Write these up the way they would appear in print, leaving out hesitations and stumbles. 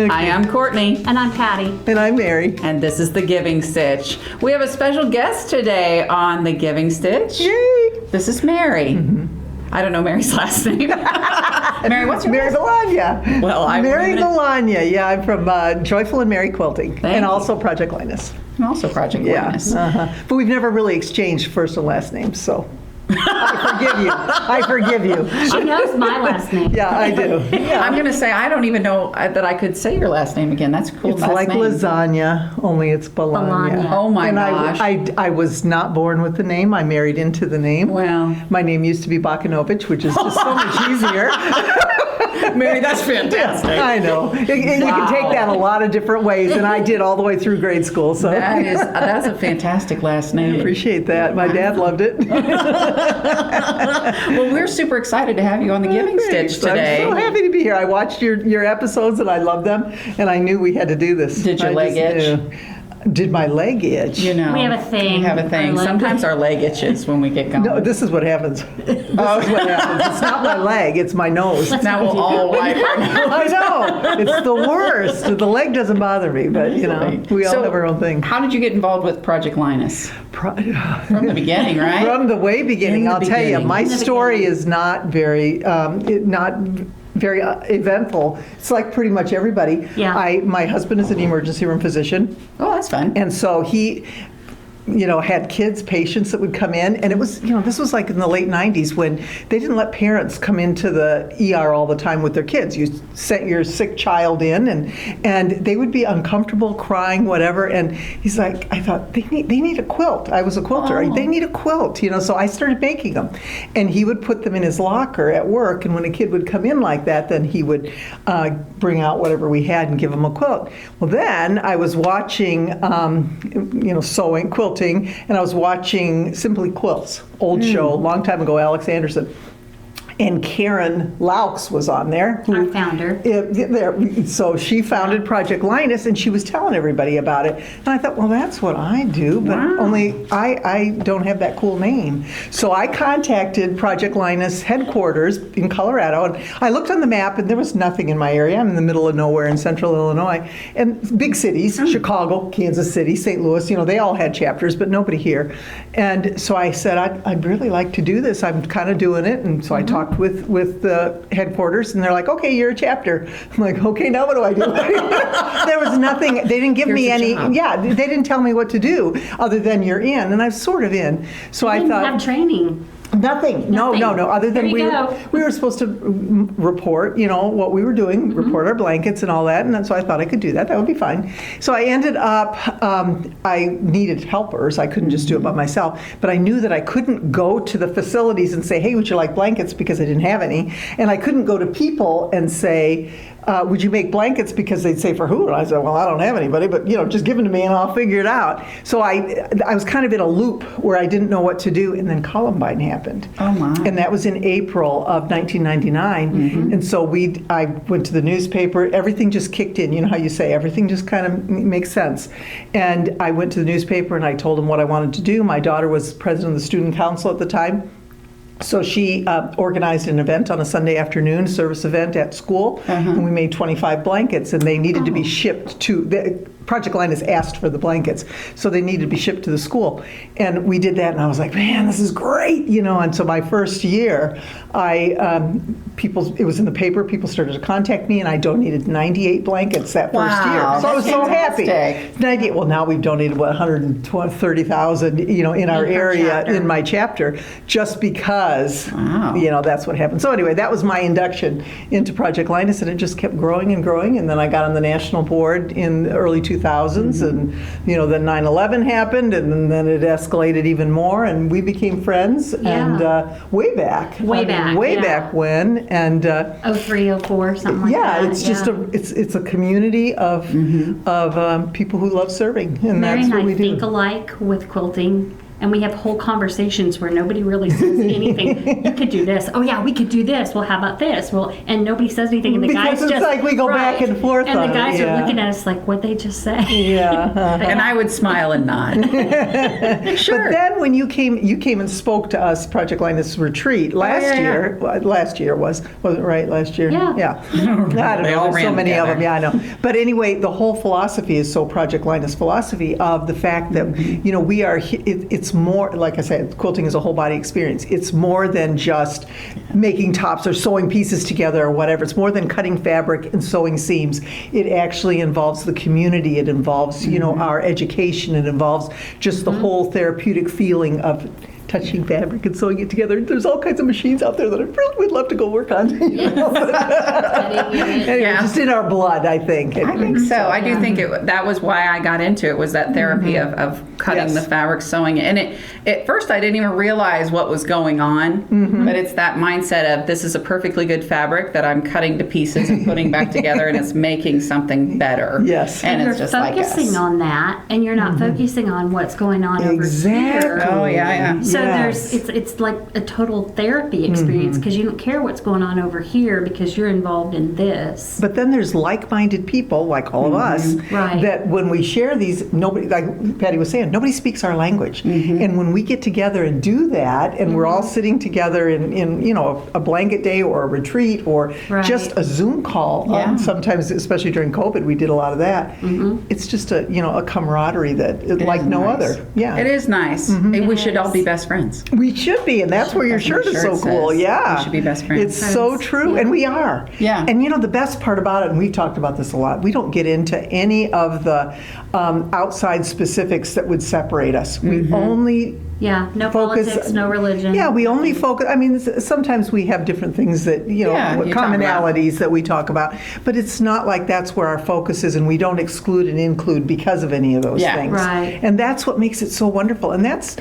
Hi, I'm Kourtney. And I'm Patty. And I'm Mary. And this is The Giving Stitch. We have a special guest today on The Giving Stitch. Yay! This is Mary. I don't know Mary's last name. Mary, what's your Mary last name? Balagna. Well, I'm Mary gonna- Balagna. Yeah, I'm from Joyful and Mary Quilting. Thank and you. also Project Linus. I'm also Project Yeah. Linus. But we've never really exchanged first and last names, so I forgive you. I forgive you. She knows my last name. Yeah, I do. Yeah. I'm going to say, I don't even know that I could say your last name again. That's a cool It's last like name. lasagna, only it's Balagna. Balagna. Oh my and gosh. I was not born with the name. I married into the name. Well. My name used to be Bakanovich, which is just so much easier. Mary, that's fantastic. I know. And you can take that a lot of different ways, and I did all the way through grade school. So That's a fantastic last I name. appreciate that. My dad loved it. Well, we're super excited to have you on The Giving Stitch today. I'm so happy to be here. I watched your episodes and I loved them, and I knew we had to do this. Did your I leg just itch? knew. Did my leg itch? You know, We have a thing. We have a thing. Our leg- Sometimes our leg itches when we get going. No, this is what happens. This is what happens. It's not my leg, it's my nose. Now we'll all wipe our nose. I know. It's the worst. The leg doesn't bother me, but you know, we all So, have our own thing. How did you get involved with Project Linus? From the beginning, right? From the way beginning, In the I'll tell you, beginning. my In the story beginning. is not very, very eventful. It's like pretty much everybody. Yeah. My husband is an emergency room physician, Oh, that's fun. and so he, had kids, patients that would come in, and it was, this was like in the late 90s when they didn't let parents come into the ER all the time with their kids. You sent your sick child in, and they would be uncomfortable, crying, whatever. And he's like, I thought they need a quilt. I was a quilter. Oh. They need a quilt, So I started making them, and he would put them in his locker at work. And when a kid would come in like that, then he would bring out whatever we had and give them a quilt. Well, then I was watching, sewing, quilting. And I was watching Simply Quilts, old show, long time ago, Alex Anderson. And Karen Laux was on there. Our founder. So she founded Project Linus, and she was telling everybody about it. And I thought, well, that's what I do, but Wow. only I don't have that cool name. So I contacted Project Linus headquarters in Colorado, and I looked on the map, and there was nothing in my area. I'm in the middle of nowhere in central Illinois. And big cities, Chicago, Kansas City, St. Louis, they all had chapters, but nobody here. And so I said, I'd really like to do this. I'm kind of doing it. And so I talked with the headquarters, and they're like, okay, you're a chapter. I'm like, okay, now what do I do? There was nothing, they didn't give me Here's the any, job. they didn't tell me what to do other than you're in, and I'm sort of in. So I Didn't thought, have training. nothing, no, other than There you go. we were supposed to report, what we were doing, report our blankets and all that, and so I thought I could do that. That would be fine. So I ended up, I needed helpers. I couldn't just do it by myself, but I knew that I couldn't go to the facilities and say, hey, would you like blankets, because I didn't have any, and I couldn't go to people and say, would you make blankets, because they'd say, for who? And I said, well, I don't have anybody, but just give them to me and I'll figure it out. So I was kind of in a loop where I didn't know what to do, and then Columbine happened. Oh, my. And that was in April of 1999. And so I went to the newspaper. Everything just kicked in. You know how you say everything just kind of makes sense. And I went to the newspaper and I told them what I wanted to do. My daughter was president of the student council at the time. So she organized an event on a Sunday afternoon, service event at school, and we made 25 blankets, and they needed to be shipped to, Project Linus asked for the blankets, so they needed to be shipped to the school. And we did that, and I was like, man, this is great, And so my first year, it was in the paper, people started to contact me, and I donated 98 blankets that first year. Wow, So I was that's so fantastic. happy. 98, well, now we've donated, 130,000, in our In her area, chapter. in my chapter, just because, Wow. that's what happened. So anyway, that was my induction into Project Linus, and it just kept growing and growing. And then I got on the national board in the early 2000s, and then 9/11 happened, and then it escalated even more, and we became friends. Yeah. And way back, Way back, way yeah. back when, and 03, 04, something like yeah, that. it's just it's a community of people who love serving, and Mary that's and what I we think do. alike with quilting. and we have whole conversations where nobody really says anything. You could do this. Oh yeah, we could do this. Well, how about this? Well, and nobody says anything, and the Because guys it's just like we go back and forth and on the guys it, yeah. are looking at us like, what'd they just say? Yeah. And I would smile and nod. Sure. But then when you came and spoke to us, Project Linus retreat last yeah. year. Last year wasn't it right? Last year. Yeah. Yeah. I don't They know. all There's so ran many of together. them. Yeah, I know. But anyway, the whole philosophy is so Project Linus philosophy of the fact that we are. It's more, like I said, quilting is a whole body experience. It's more than just making tops or sewing pieces together or whatever. It's more than cutting fabric and sewing seams. It actually involves the community. It involves our education. It involves just the whole therapeutic feeling of touching fabric and sewing it together. There's all kinds of machines out there that I really would love to go work on. Anyway, Yeah. just in our blood, I think. I think so. I do think that was why I got into it, was that therapy of cutting Yes. the fabric, sewing it. And at first I didn't even realize what was going on, but it's that mindset of this is a perfectly good fabric that I'm cutting to pieces and putting back together, and it's making something better. Yes. And You're it's just like us. focusing on that, and you're not focusing on what's going on Exactly. over here. Oh, yeah. So Yes. it's like a total therapy experience because you don't care what's going on over here because you're involved in this. But then there's like-minded people, like all of us, Right. that when we share these, nobody, like Patty was saying, nobody speaks our language. And when we get together and do that, and we're all sitting together in a blanket day or a retreat or Right. just a Zoom call, Yeah. sometimes, especially during COVID, we did a lot of that. It's just a camaraderie that like is no nice. other. Yeah. It is nice. We should all be best friends. We should be, and that's where your That's what shirt the is so shirt cool. says. Yeah, We should be best friends. It's so true, and we are. Yeah. And the best part about it, and we've talked about this a lot, we don't get into any of the outside specifics that would separate us. We only Yeah, no focus. politics, no religion. Yeah, we only focus. I mean, sometimes we have different things that Yeah, you talk about. commonalities that we talk about, but it's not like that's where our focus is, and we don't exclude and include because of any of those Yeah. things. Right. And that's what makes it so wonderful, and that's.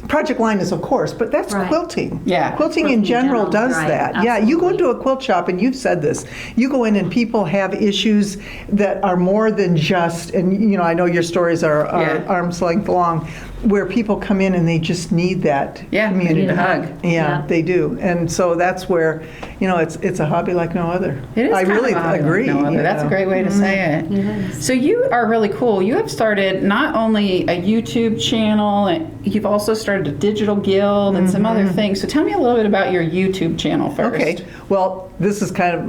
Project Linus, of course, but that's Right. quilting. Yeah. Quilting in Quilting in general general, does right, that. Yeah, you go absolutely. into a quilt shop and you've said this. You go in and people have issues that are more than just, and I know your stories are Yeah. arm's length long, where people come in and they just need that Yeah, they community. need a hug. Yeah, Yeah. they do. And so that's where, it's a hobby like no other. It is I kind really of a hobby like agree. no other. That's a great way to say it. It is. So you are really cool. You have started not only a YouTube channel, you've also started a digital guild and some other things. So tell me a little bit about your YouTube channel first. Okay, well, this is kind of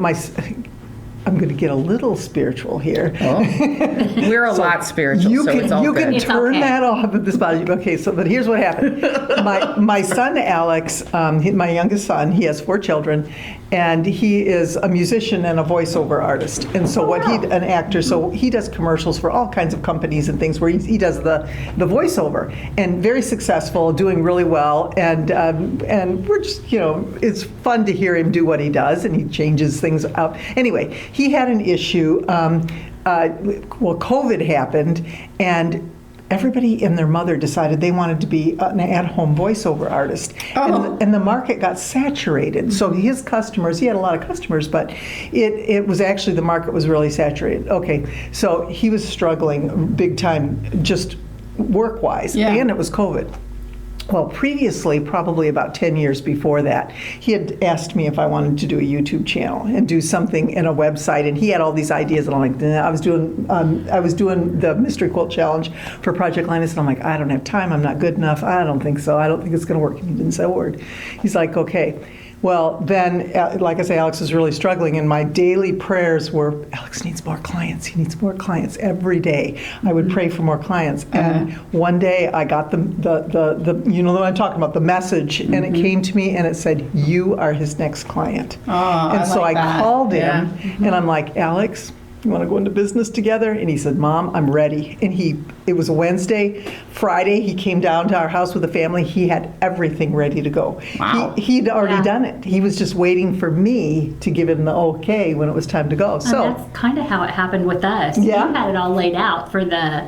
I'm going to get a little spiritual here. Oh. We're a lot spiritual, You so can it's all you good. can It's turn okay. that off at this body. Okay, so but here's what happened. My son Alex, my youngest son, he has 4 children, and he is a musician and a voiceover artist. And so an actor, so he does commercials for all kinds of companies and things where he does the voiceover, and very successful, doing really well, and we're just it's fun to hear him do what he does, and he changes things up. Anyway, he had an issue. COVID happened, and everybody and their mother decided they wanted to be an at-home voiceover artist. Oh. And the market got saturated. So his customers, he had a lot of customers, but it was actually, the market was really saturated. Okay, so he was struggling big time, just work-wise, Yeah. and it was COVID. Well, previously, probably about 10 years before that, he had asked me if I wanted to do a YouTube channel and do something in a website, and he had all these ideas, and I'm like, nah. I was doing the Mystery Quilt Challenge for Project Linus, and I'm like, I don't have time, I'm not good enough, I don't think so, I don't think it's going to work. And he didn't say a word. He's like, okay. Well, then, like I say, Alex was really struggling, and my daily prayers were, Alex needs more clients. He needs more clients every day. I would pray for more clients. And one day I got the what I'm talking about, the message, and it came to me, and it said, you are his next client. And so I like that. called him, Yeah. and I'm like, Alex, you want to go into business together? And he said, Mom, I'm ready. And it was a Wednesday. Friday, he came down to our house with the family. He had everything ready to go. Wow. He'd already Yeah. done it. He was just waiting for me to give him the okay when it was time to go. And So, that's kind of how it happened with us. Yeah. You had it all laid out for the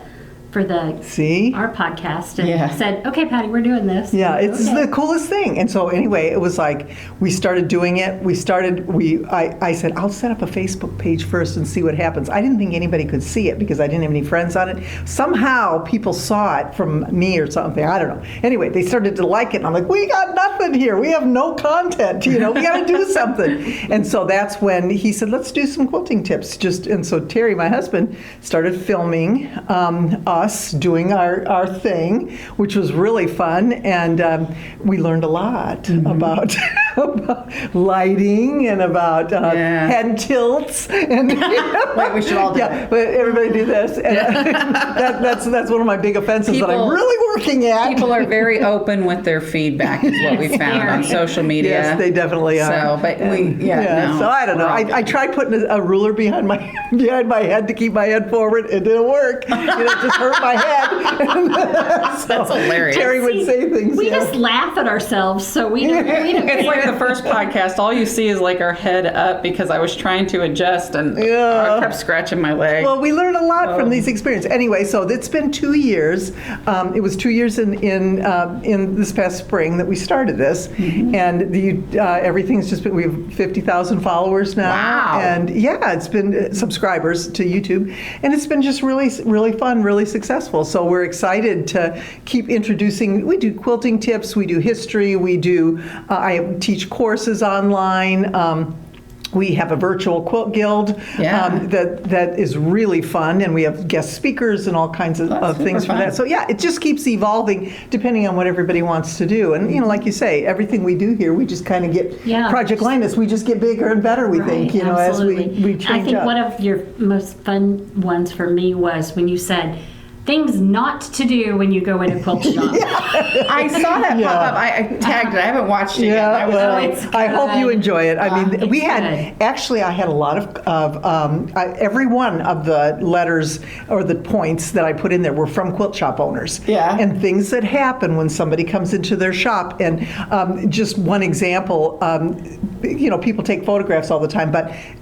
for our podcast and said, "Okay, Patty, we're doing this." Yeah, it's the coolest thing. And so anyway, it was like we started doing it. I said, I'll set up a Facebook page first and see what happens. I didn't think anybody could see it because I didn't have any friends on it. Somehow people saw it from me or something. I don't know. Anyway, they started to like it, and I'm like, we got nothing here. We have no content. We got to do something. And so that's when he said, let's do some quilting tips. And so Terry, my husband, started filming us doing our thing, which was really fun, and we learned a lot about lighting and about head tilts. And Wait, we should all do that. But everybody do this. And that's one of my big offenses that I'm really working at. People are very open with their feedback, is what we found on social media. Yes, they definitely are. So, but so I don't know. I tried putting a ruler behind my head to keep my head forward. It didn't work. It just hurt my head. So that's hilarious. Terry would say things. We just laugh at ourselves, so we don't It's like the first podcast. All you see is like our head up because I was trying to adjust and I kept scratching my leg. Well, we learn a lot from these experiences. Anyway, so it's been 2 years. It was 2 years in this past spring that we started this, and everything's just been. We have 50,000 followers now. Wow. And it's been subscribers to YouTube, and it's been just really, really fun, really successful. So we're excited to keep introducing. We do quilting tips. We do history. We do. I teach courses online. We have a virtual quilt guild that is really fun, and we have guest speakers and all kinds of things for that. So it just keeps evolving depending on what everybody wants to do. And like you say, everything we do here, we just kind of get Project Linus. We just get bigger and better. We think, absolutely. as we change I think up. one of your most fun ones for me was when you said, things not to do when you go in a quilt shop. I saw that pop up. I tagged it. I haven't watched it yet. I hope you enjoy it. I mean, I had a lot of every one of the letters or the points that I put in there were from quilt shop owners. Yeah. And things that happen when somebody comes into their shop. And just one example, people take photographs all the time,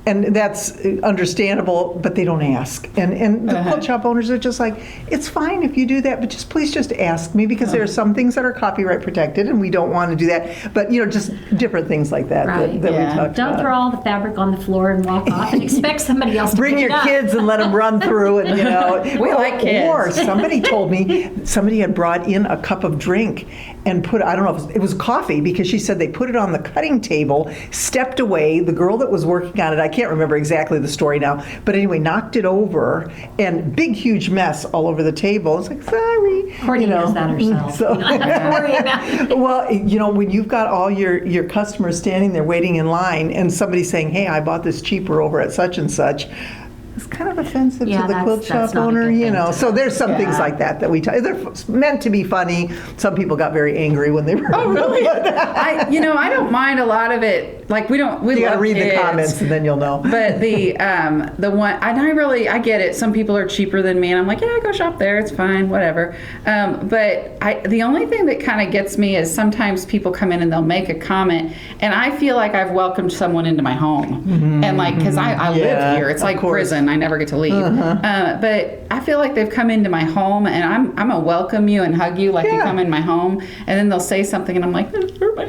and that's understandable, but they don't ask. And the quilt shop owners are just like, it's fine if you do that, but please just ask me, because there are some things that are copyright protected and we don't want to do that. But, just different things like that that we talked about. Don't throw all the fabric on the floor and walk off and expect somebody else to bring pick your it up. kids and let them run through and, We like kids. Or somebody told me somebody had brought in a cup of drink and I don't know if it was coffee, because she said they put it on the cutting table, stepped away, the girl that was working on it, I can't remember exactly the story now, but anyway, knocked it over, and big, huge mess all over the table. It's like, sorry. Kourtney does that herself. So, don't worry about it. Well, when you've got all your customers standing there waiting in line, and somebody saying, hey, I bought this cheaper over at such and such, it's kind of offensive to the quilt shop owner, So there's some things like that we talk. They're meant to be funny. Some people got very angry when they were. Oh, really? I don't mind a lot of it. Like we got to read the comments and then you'll know. But the one, and I get it. Some people are cheaper than me, and I'm like, yeah, go shop there. It's fine, whatever. But the only thing that kind of gets me is sometimes people come in and they'll make a comment, and I feel like I've welcomed someone into my home, and like because I live here, it's like prison. I never get to leave. But I feel like they've come into my home, and I'm gonna welcome you and hug you like you come in my home, and then they'll say something, and I'm like, I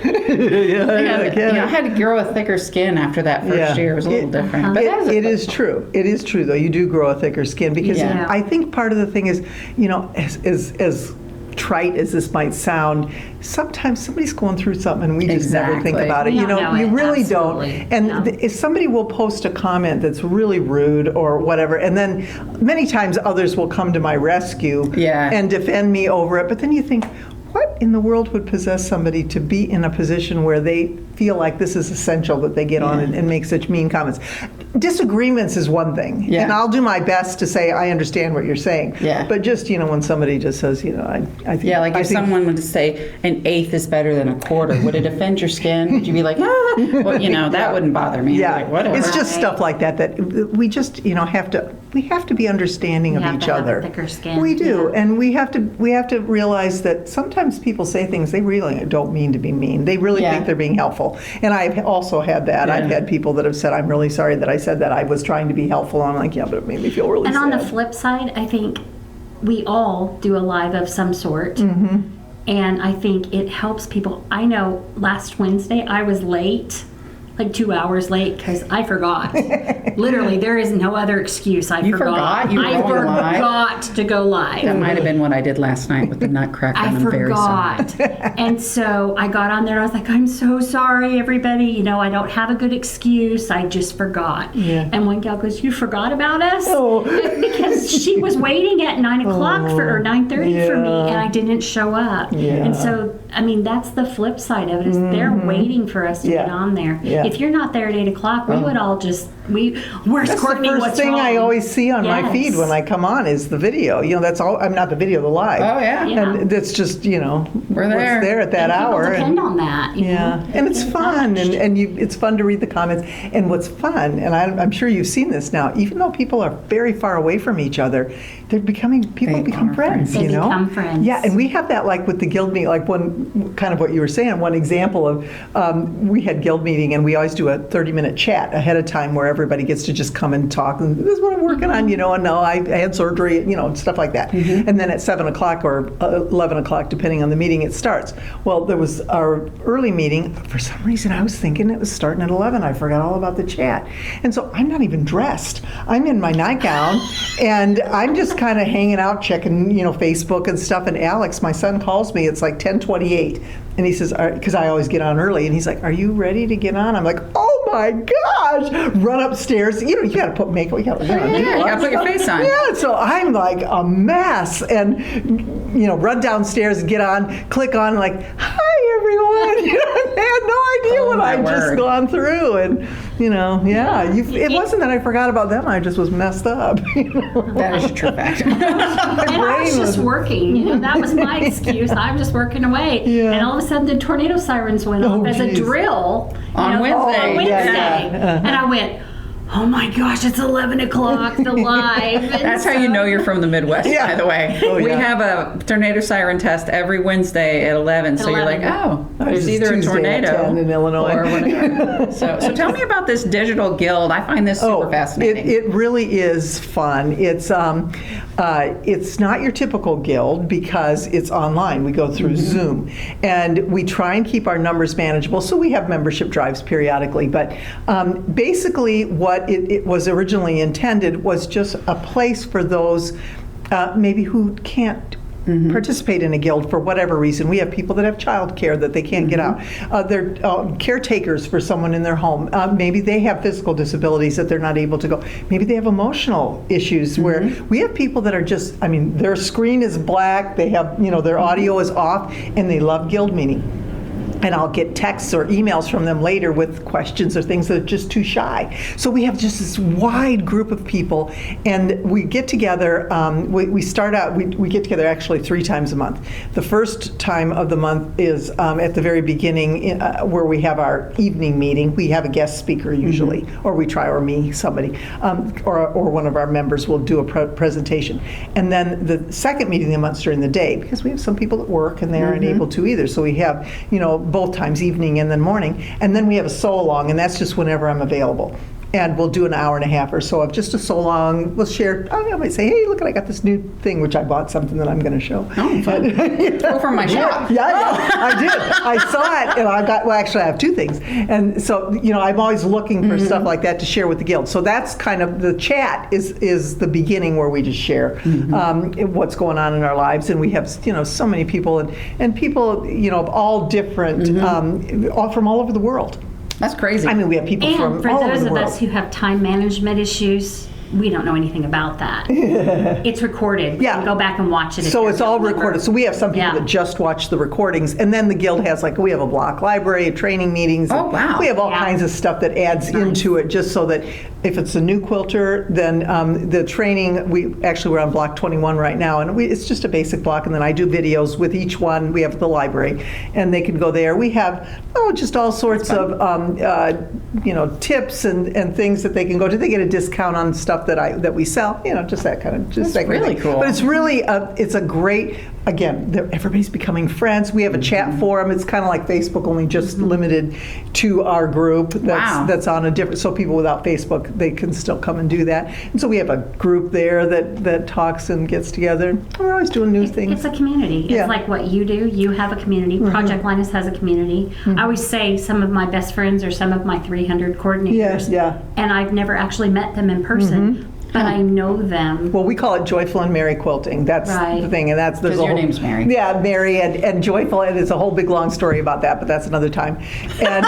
had to grow a thicker skin after that first year. It was a little different. But it is true. It is true, though. You do grow a thicker skin, because I think part of the thing is, as trite as this might sound, sometimes somebody's going through something and we just never think about it. You really don't. And if somebody will post a comment that's really rude or whatever, and then many times others will come to my rescue and defend me over it, but then you think, what in the world would possess somebody to be in a position where they feel like this is essential that they get on and make such mean comments? Disagreements is one thing, and I'll do my best to say I understand what you're saying. But just when somebody just says, I think if someone would say an eighth is better than a quarter, would it offend your skin? Would you be like, Well, that wouldn't bother me. Yeah, like, whatever. It's just stuff like that we just have to be understanding of each other. Have a thicker skin. We do, and we have to realize that sometimes people say things they really don't mean to be mean. They really think they're being helpful, and I've also had that. I've had people that have said, I'm really sorry that I said that. I was trying to be helpful. I'm like, but it made me feel really sad. And on the flip side, I think we all do a live of some sort. And I think it helps people. I know last Wednesday I was late, like 2 hours late, because I forgot. Literally, there is no other excuse. I forgot. You were I going live? forgot to go live. That might have been what I did last night with the Nutcracker. I and I'm very sorry. forgot. And so I got on there and I was like, I'm so sorry, everybody. You know, I don't have a good excuse. I just forgot. Yeah. And one gal goes, you forgot about us? Oh. Because she was waiting at 9 o'clock or 9:30 for me, Yeah. and I didn't show up. Yeah. And so, I mean, that's the flip side of it, is they're waiting for us to Yeah. get on there. Yeah. If you're not there at 8 o'clock, we would all just, where's That's Kourtney? the first What's thing wrong? I always see on my Yes. feed when I come on is the video. You know, that's all. I'm not the video, the live. Oh, yeah. Yeah. And that's just, you know, We're what's there. there at that And people hour. depend on that. you Yeah, know? and it's They get fun, touched. and it's fun to read the comments. And what's fun, and I'm sure you've seen this now, even though people are very far away from each other, people They become are friends, friends. They you know? become friends. Yeah, and we have that like with the guild meeting, like one, kind of what you were saying, one example of, we had guild meeting and we always do a 30-minute chat ahead of time where everybody gets to just come and talk, and this is what I'm working on, you know, and no, I had surgery, you know, stuff like that. And then at 7 o'clock or 11 o'clock, depending on the meeting, it starts. Well, there was our early meeting. For some reason, I was thinking it was starting at 11. I forgot all about the chat. And so I'm not even dressed. I'm in my nightgown, and I'm just kind of hanging out, checking, you know, Facebook and stuff. And Alex, my son, calls me. It's like 10:28. And he says, because I always get on early, and he's like, are you ready to get on? I'm like, oh my gosh, run upstairs. You know, you got to put makeup, you got to you gotta put your face on. Yeah, so I'm like a mess, and, you know, run downstairs, get on, click on, like, hi everyone. You know, they had no idea what my I'd just word. gone through, and, you know, it wasn't that I forgot about them, I just was messed up. You know? That is a true fact. My And I brain was just was- working. You know, that was my excuse. I'm just working away. Yeah. And all of a sudden, the tornado sirens went Oh, off as a geez. drill. On Wednesday. On Wednesday. Yeah. And I went, oh my gosh, it's 11 o'clock, the live. And That's how you know you're from the Midwest, Yeah. by the way. Oh, We yeah. have a tornado siren test every Wednesday at 11. So you're like, 11. oh, there's It's either a Tuesday at tornado 10 in Illinois. or whatever. So tell me about this digital guild. I find this super fascinating. It really is fun. It's not your typical guild because it's online. We go through Zoom, and we try and keep our numbers manageable. So we have membership drives periodically, but basically what it was originally intended was just a place for those maybe who can't participate in a guild for whatever reason. We have people that have childcare that they can't get out. They're caretakers for someone in their home. Maybe they have physical disabilities that they're not able to go. Maybe they have emotional issues where we have people that are just, I mean, their screen is black, they have, you know, their audio is off, and they love guild meeting. And I'll get texts or emails from them later with questions or things that are just too shy. So we have just this wide group of people, and we get together. We start out, we get together actually 3 times a month. The first time of the month is at the very beginning where we have our evening meeting. We have a guest speaker usually, or we try, or me, somebody, or one of our members will do a presentation. And then the second meeting of the month is during the day, because we have some people that work and they aren't able to either. So we have, you know, both times, evening and then morning. And then we have a sew-along, and that's just whenever I'm available. And we'll do an hour and a half or so of just a sew-along. We'll share, I might say, hey, look, I got this new thing, which I bought something that I'm going to show. Oh, fun. Go from my shop. Yeah, I did. I saw it, and I got, well, actually, I have 2 things. And so, you know, I'm always looking for stuff like that to share with the guild. So that's kind of, the chat is the beginning where we just share what's going on in our lives. And we have, you know, so many people, and people, you know, of all different, all from all over the world. That's crazy. I mean, we have people And from for all over those the of world. us who have time management issues, we don't know anything about that. It's recorded. We can go back and watch it. So it's all recorded. So we have some people Yeah. that just watch the recordings, and then the guild has, like, we have a block library, training meetings. Oh, wow. We have all Yeah. kinds of stuff that adds into it, just so that if it's a new quilter, then the training, we're on block 21 right now, and it's just a basic block, and then I do videos with each one. We have the library, and they can go there. We have, just all sorts of, you know, tips and things that they can go to. They get a discount on stuff stuff that we sell, just that kind of, just That's that kind of really thing. cool. But it's really, it's a great, again, everybody's becoming friends. We have a chat forum. It's kind of like Facebook, only just limited to our group that's on a different, so people without Facebook, they can still come and do that. And so we have a group there that talks and gets together. We're always doing new things. It's a community. Yeah. It's like what you do. You have a community. Project Linus has a community. I always say some of my best friends are some of my 300 coordinators. Yes, yeah. And I've never actually met them in person, but I know them. Well, we call it Joyful and Merry Quilting. That's the thing, and there's Because a your whole, name's Mary. Yeah, Mary and Joyful, and it's a whole big long story about that, but that's another time. And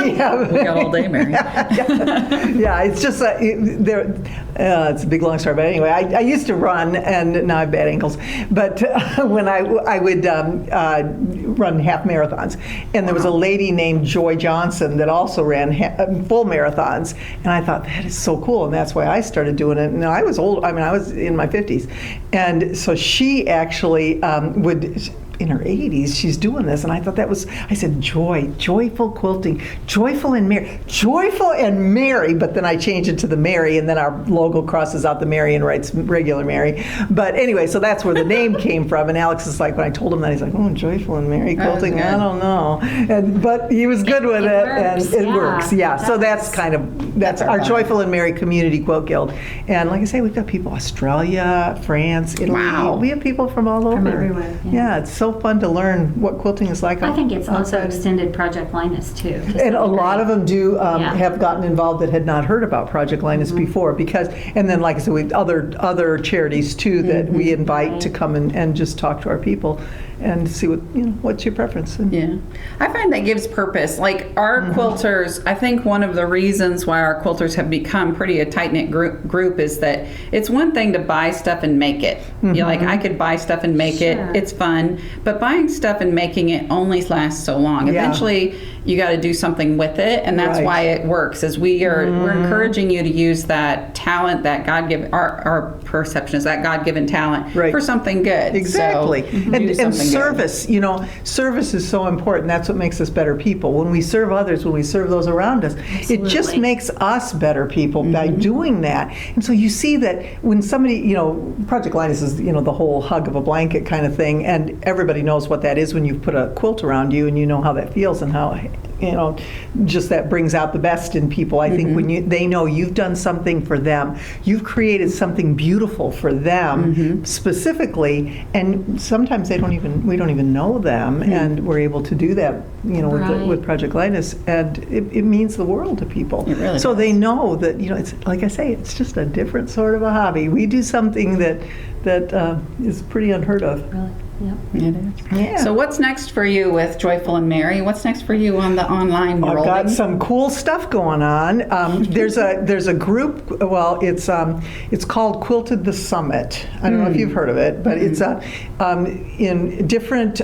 we got all day, Mary. yeah, it's just it's a big long story. But anyway, I used to run, and now I have bad ankles. But when I would run half marathons, and there was a lady named Joy Johnson that also ran full marathons, and I thought that is so cool, and that's why I started doing it. And I was old. I mean, I was in my 50s, and so she actually would. In her 80s, she's doing this, and I thought I said, joyful quilting, joyful and merry, but then I changed it to the Mary, and then our logo crosses out the Mary and writes regular Mary. But anyway, so that's where the name came from, and Alex is like, when I told him that, he's like, oh, joyful and merry quilting, I don't know. But he was good with it, and it works, yeah. So that's our Joyful and Merry Community Quilt Guild. And like I say, we've got people Australia, France, Italy. Wow. We have people from all over. From everywhere, Yeah, it's so fun to learn what quilting is like. I think it's also outside. extended Project Linus too. And a lot of them do Yeah. have gotten involved that had not heard about Project Linus before, because, and then like I said, we have other charities too that we invite to come and just talk to our people and see what's your preference. And Yeah, I find that gives purpose. Like our quilters, I think one of the reasons why our quilters have become pretty a tight-knit group is that it's one thing to buy stuff and make it. You're like, I could buy stuff and make it. It's fun. But buying stuff and making it only lasts so long. Yeah. Eventually, you got to do something with it, and that's Right. why it works. Is we're encouraging you to use that talent, that God-given, our perception is that God-given talent Right. for something good. Exactly. So, do And something service, service is so important. That's what makes us better people. When we serve others, when we serve those around us, it just Absolutely. makes us better people by doing that. And so you see that when somebody, Project Linus is, the whole hug of a blanket kind of thing, and everybody knows what that is when you put a quilt around you and you know how that feels and how, just that brings out the best in people. I think when they know you've done something for them, you've created something beautiful for them specifically, and sometimes we don't even know them, and we're able to do that, Right. with Project Linus, and it means the world to people. It really so does. they know that, it's like I say, it's just a different sort of a hobby. We do something that is pretty unheard of. Really? Yep. It is. Yeah. So what's next for you with Joyful and Merry? What's next for you on the online world? I've got some cool stuff going on. There's a group. Well, it's called Quilted the Summit. I don't know if you've heard of it, but it's in different.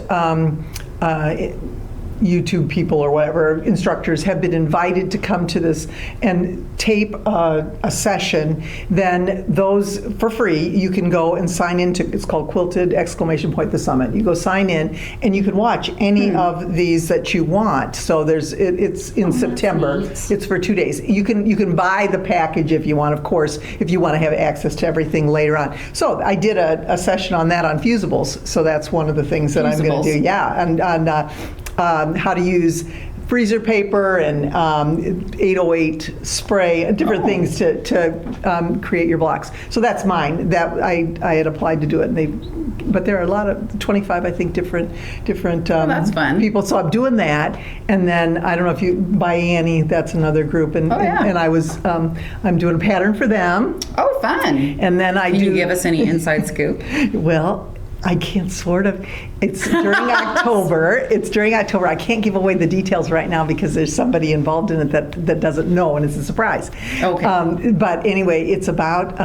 YouTube people or whatever, instructors have been invited to come to this and tape a session. Then those, for free, you can go and sign into, it's called Quilted the Summit. You go sign in and you can watch any of these that you want. So it's in September. neat. It's for 2 days. You can buy the package if you want, of course, if you want to have access to everything later on. So I did a session on that on fusibles. So that's one of the things that I'm going to do. Fusibles. Yeah, and on how to use freezer paper and 808 spray, different things to create your blocks. So that's mine. That I had applied to do it, but there are a lot of 25, I think, different that's fun. people. So I'm doing that, and then I don't know if you by Annie, that's another group, and and I was I'm doing a pattern for them, Oh, fun. and then I Can do. you give us any inside scoop? Well, I can't sort of. It's during October. It's during October. I can't give away the details right now because there's somebody involved in it that doesn't know, and it's a surprise. Okay. But anyway, it's about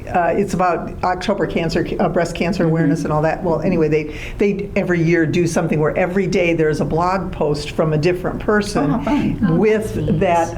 it's about October cancer, breast cancer awareness and all that. Well, anyway, they every year do something where every day there's a blog post from a different person with that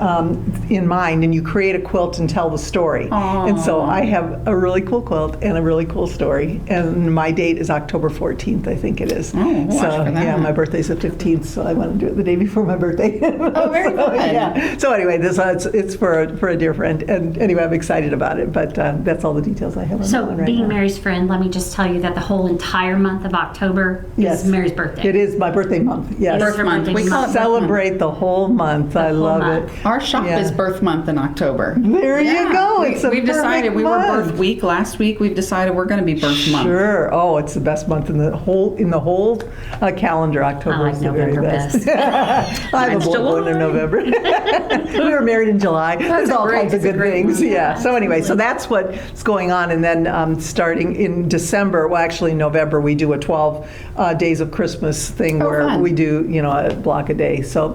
in mind, and you create a quilt and tell the story. And so I have a really cool quilt and a really cool story, and my date is October 14th, I think it is. Watch for that. Yeah, my birthday's the 15th, so I want to do it the day before my birthday. Oh, very good. Yeah. So anyway, it's for a dear friend, and anyway, I'm excited about it. But that's all the details I have on So, that one right being now. Mary's friend, let me just tell you that the whole entire month of October Yes. is Mary's birthday. It is my birthday month. Yes. Birth month. We call it birth Celebrate the whole month. I whole love month. it. Our shop Yeah. is birth month in October. There you go. It's a We've decided perfect we were month. birth week last week. We've decided we're going to be birth month. Sure. Oh, it's the best month in the whole calendar. October I like is the very November best. best. I have Mine's a boy born in July. November. We were married in July. There's all kinds of that's a good great things. one. Yeah. So anyway, so that's what's going on. And then starting in December, well, actually in November, we do a 12 Days of Christmas thing where fun. we do, a block a day. So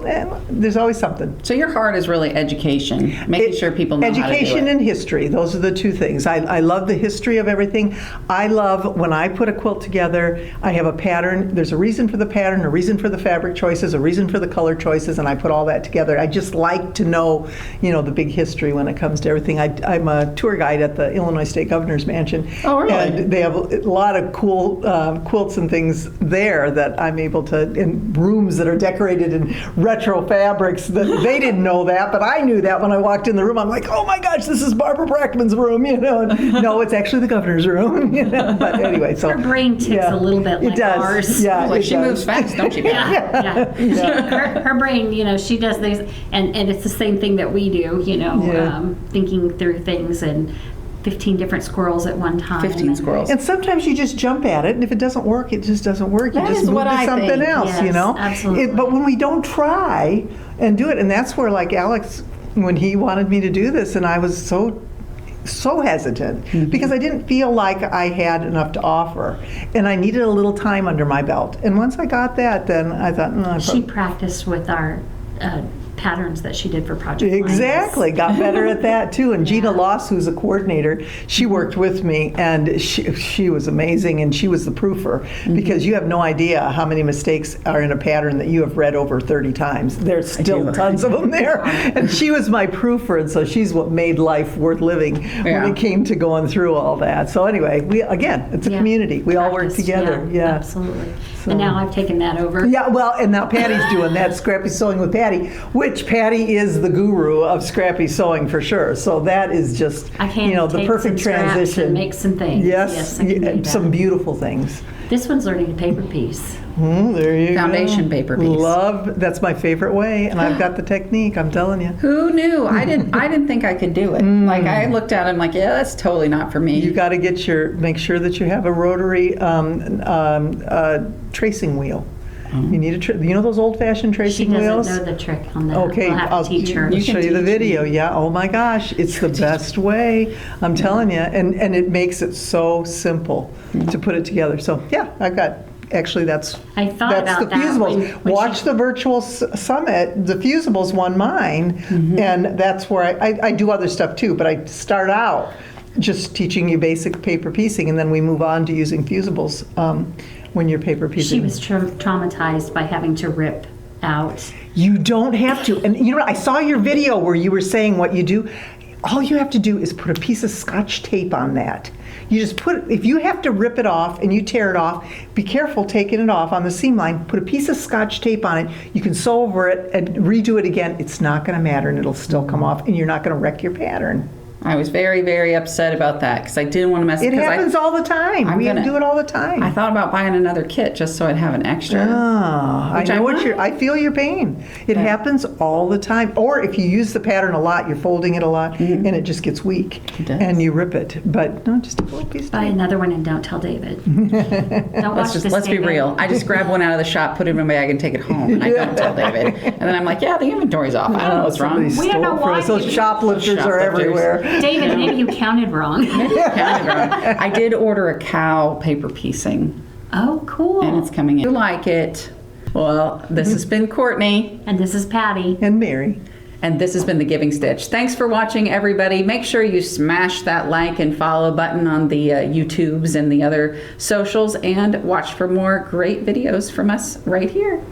there's always something. So your heart is really education, making sure people know how to do Education it. and history, those are the two things. I love the history of everything. I love when I put a quilt together, I have a pattern. There's a reason for the pattern, a reason for the fabric choices, a reason for the color choices, and I put all that together. I just like to know, the big history when it comes to everything. I'm a tour guide at the Illinois State Governor's Mansion. Oh, really? And they have a lot of cool quilts and things there that I'm able to, in rooms that are decorated in retro fabrics that they didn't know that, but I knew that when I walked in the room. I'm like, oh my gosh, this is Barbara Brackman's room, And, no, it's actually the governor's room, But anyway, so. Her brain ticks yeah, a little bit like it does. ours. Yeah, Like it she does. moves fast, don't you? Yeah. Her brain, she does things, and it's the same thing that we do, Yeah. thinking through things and 15 different squirrels at one time. 15 squirrels. And sometimes you just jump at it, and if it doesn't work, it just doesn't work. You That just is move what to I something think. else, Yes, absolutely. But when we don't try and do it, and that's where, like Alex, when he wanted me to do this, and I was so hesitant because I didn't feel like I had enough to offer, and I needed a little time under my belt. And once I got that, then I thought, She practiced with our patterns that she did for Project Linus. Exactly, got better at that too. And Gina Loss, who's a coordinator, she worked with me, and she was amazing, and she was the proofer, because you have no idea how many mistakes are in a pattern that you have read over 30 times. There's still tons of them there, and she was my proofer, and so she's what made life worth living when it came to going through all that. So anyway, it's a community. We all work Practice, together. Yeah. Absolutely. And now I've taken that over. Yeah, well, and now Patty's doing that, Scrappy Sewing with Patty, which Patty is the guru of scrappy sewing for sure. So that is just, I can the take perfect some scraps transition. and make some things. Yes, I can do that. some beautiful things. This one's learning a paper piece. There you Foundation go. paper piece. That's my favorite way, and I've got the technique, I'm telling you. Who knew? I didn't think I could do it. Like I looked at it, I'm like, yeah, that's totally not for me. You got to make sure that you have a rotary tracing wheel. You need those old-fashioned She tracing doesn't wheels? know the trick on that. Okay, We'll have to teach her. I'll show you the video. Yeah. Oh my gosh, it's the best way. I'm telling you, and it makes it so simple to put it together. So yeah, I've got. Actually, that's I thought the about that fusibles. when Watch she- the virtual summit. The fusibles won mine, and that's where I do other stuff too. But I start out just teaching you basic paper piecing, and then we move on to using fusibles when you're paper piecing. She was traumatized by having to rip out. You don't have to. And you know what? I saw your video where you were saying what you do. All you have to do is put a piece of Scotch tape on that. You just if you have to rip it off and you tear it off, be careful taking it off on the seam line. Put a piece of Scotch tape on it. You can sew over it and redo it again. It's not going to matter, and it'll still come off, and you're not going to wreck your pattern. I was very, very upset about that because I didn't want to mess. It happens all the time. I'm We gonna- do it all the time. I thought about buying another kit just so I'd have an extra. I Which know I what want. I feel your pain. It happens all the time. Or if you use the pattern a lot, you're folding it a lot, and it just gets weak, It does. and you rip it. But no, just a little piece. Buy another one and don't tell David. Don't watch this, Let's be David. real. I just grab one out of the shop, put it in my bag, and take it home, and I don't tell David. And then I'm like, yeah, the inventory's off. I don't know what's wrong. Somebody We don't know stole from why us. Those you- shoplifters are Shoplifters. everywhere. David, maybe you counted wrong. I did order a cow paper piecing, Oh, cool. and it's coming in. You like it? Well, this has been Kourtney. And this is Patty. And Mary. And this has been The Giving Stitch. Thanks for watching, everybody. Make sure you smash that like and follow button on the YouTubes and the other socials, and watch for more great videos from us right here.